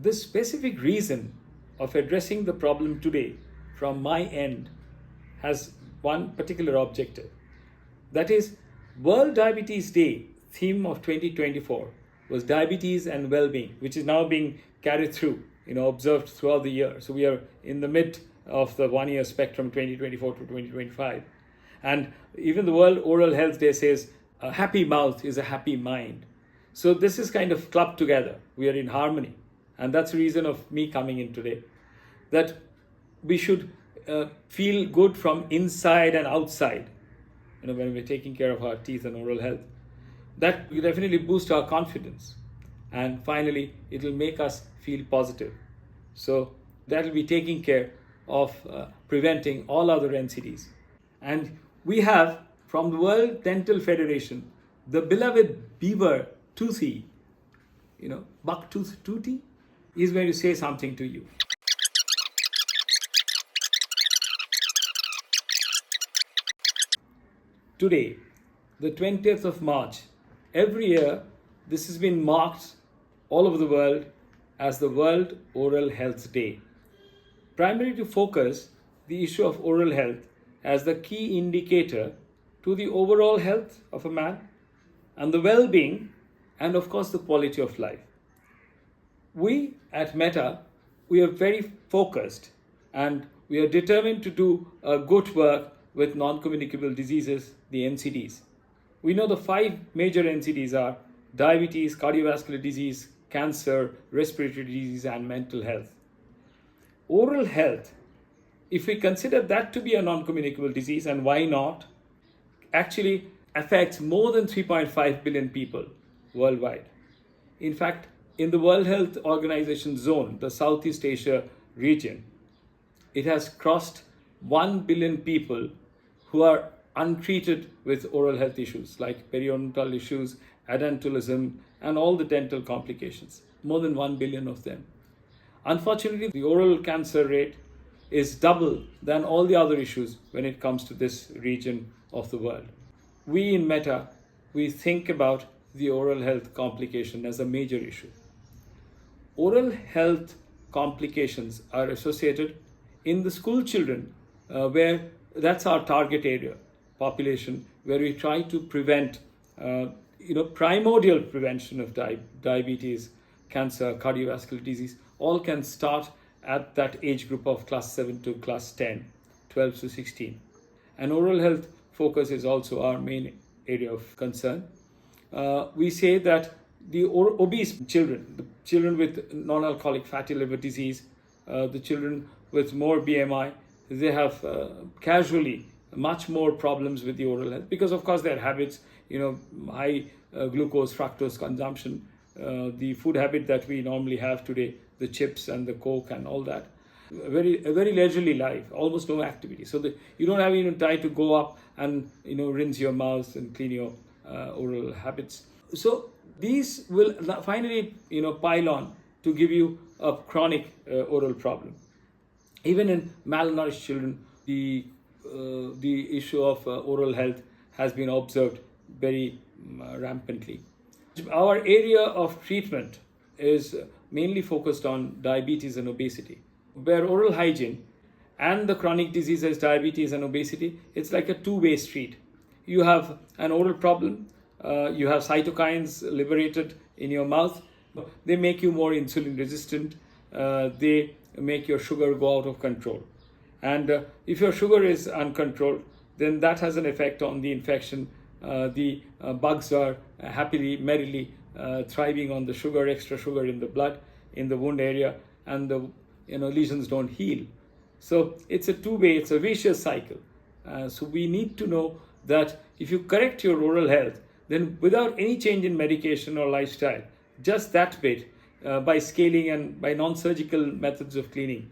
the specific reason of addressing the problem today from my end has one particular objective. That is, World Diabetes Day theme of 2024 was diabetes and well-being, which is now being carried through, observed throughout the year. So we are in the mid of the 1 year spectrum, 2024 to 2025. And even the World Oral Health Day says a happy mouth is a happy mind. So this is kind of clubbed together. We are in harmony. And that's the reason of me coming in today, that we should feel good from inside and outside, when we're taking care of our teeth and oral health. That will definitely boost our confidence. And finally, it will make us feel positive. So that will be taking care of preventing all other NCDs. And we have, from the World Dental Federation, the beloved beaver Toothy, Bucktooth Tooty, is going to say something to you. Today, the 20th of March, every year, this has been marked all over the world as the World Oral Health Day, primarily to focus the issue of oral health as the key indicator to the overall health of a man and the well-being and, of course, the quality of life. We at Meta, we are very focused and we are determined to do good work with non-communicable diseases, the NCDs. We know the 5 major NCDs are diabetes, cardiovascular disease, cancer, respiratory disease, and mental health. Oral health, if we consider that to be a non-communicable disease, and why not, actually affects more than 3.5 billion people worldwide. In fact, in the World Health Organization zone, the Southeast Asia region, it has crossed 1 billion people who are untreated with oral health issues like periodontal issues, adontalgism, and all the dental complications. More than 1 billion of them. Unfortunately, the oral cancer rate is double than all the other issues when it comes to this region of the world. We in Meta, we think about the oral health complication as a major issue. Oral health complications are associated in the school children, where that's our target area, population, where we try to prevent, primordial prevention of diabetes, cancer, cardiovascular disease, all can start at that age group of class 7 to class 10, 12 to 16. And oral health focus is also our main area of concern. We say that the obese children, the children with non-alcoholic fatty liver disease, the children with more BMI, they have casually much more problems with the oral health because, of course, their habits, high glucose, fructose consumption, the food habit that we normally have today, the chips and the Coke and all that. A very leisurely life, almost no activity. So you don't have even time to go up and rinse your mouth and clean your oral habits. So these will finally pile on to give you a chronic oral problem. Even in malnourished children, the issue of oral health has been observed very rampantly. Our area of treatment is mainly focused on diabetes and obesity, where oral hygiene and the chronic diseases, diabetes and obesity, it's like a two-way street. You have an oral problem, you have cytokines liberated in your mouth, they make you more insulin resistant, they make your sugar go out of control. And if your sugar is uncontrolled, then that has an effect on the infection. The bugs are happily, merrily thriving on the sugar, extra sugar in the blood, in the wound area, and the lesions don't heal. So it's a two-way, it's a vicious cycle. So we need to know that if you correct your oral health, then without any change in medication or lifestyle, just that bit, by scaling and by non-surgical methods of cleaning,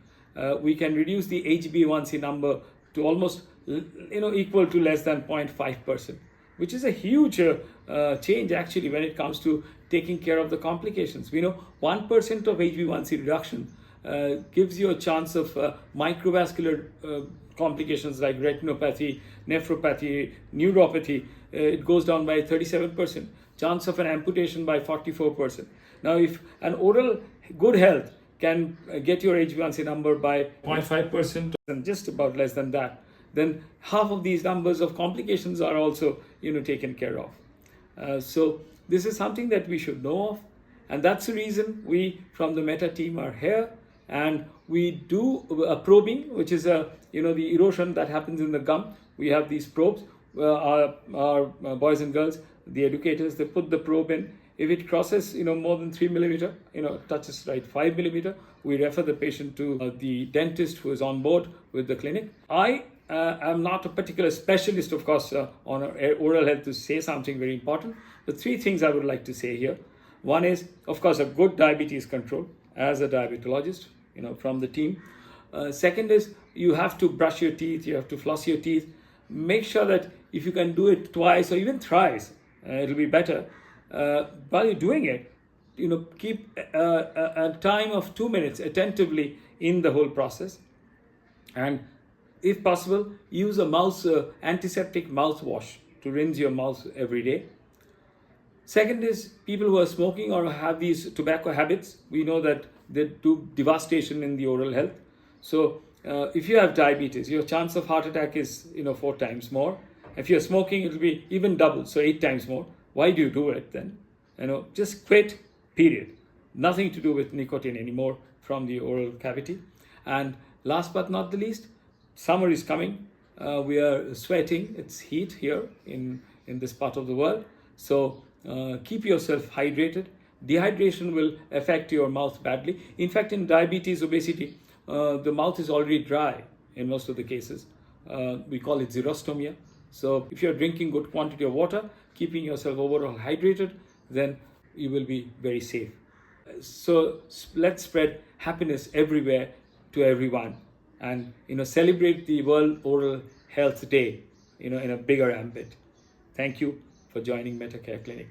we can reduce the HbA1c number to almost equal to less than 0.5%, which is a huge change actually when it comes to taking care of the complications. We know 1% of HbA1c reduction gives you a chance of microvascular complications like retinopathy, nephropathy, neuropathy. It goes down by 37%. Chance of an amputation by 44%. Now, if an oral good health can get your HbA1c number by 0.5%, and just about less than that, then half of these numbers of complications are also taken care of. So this is something that we should know of, and that's the reason we from the Meta team are here, and we do a probing, which is the erosion that happens in the gum. We have these probes. Our boys and girls, the educators, they put the probe in. If it crosses more than 3 millimeter, touches 5 millimeter, we refer the patient to the dentist who is on board with the clinic. I am not a particular specialist, of course, on oral health to say something very important, but 3 things I would like to say here. One is, of course, a good diabetes control as a diabetologist, from the team. Second is, you have to brush your teeth, you have to floss your teeth. Make sure that if you can do it twice or even thrice, it'll be better. While you're doing it, keep a time of 2 minutes attentively in the whole process, and if possible, use a antiseptic mouthwash to rinse your mouth every day. Second is, people who are smoking or have these tobacco habits, we know that they do devastation in the oral health. So if you have diabetes, your chance of heart attack is 4 times more. If you're smoking, it'll be even double, so 8 times more. Why do you do it then? Just quit, period. Nothing to do with nicotine anymore from the oral cavity. And last but not the least, summer is coming. We are sweating. It's heat here in this part of the world. So keep yourself hydrated. Dehydration will affect your mouth badly. In fact, in diabetes, obesity, the mouth is already dry in most of the cases. We call it xerostomia. So if you're drinking good quantity of water, keeping yourself overall hydrated, then you will be very safe. So let's spread happiness everywhere to everyone, and celebrate the World Oral Health Day in a bigger ambit. Thank you for joining Metacare Clinic.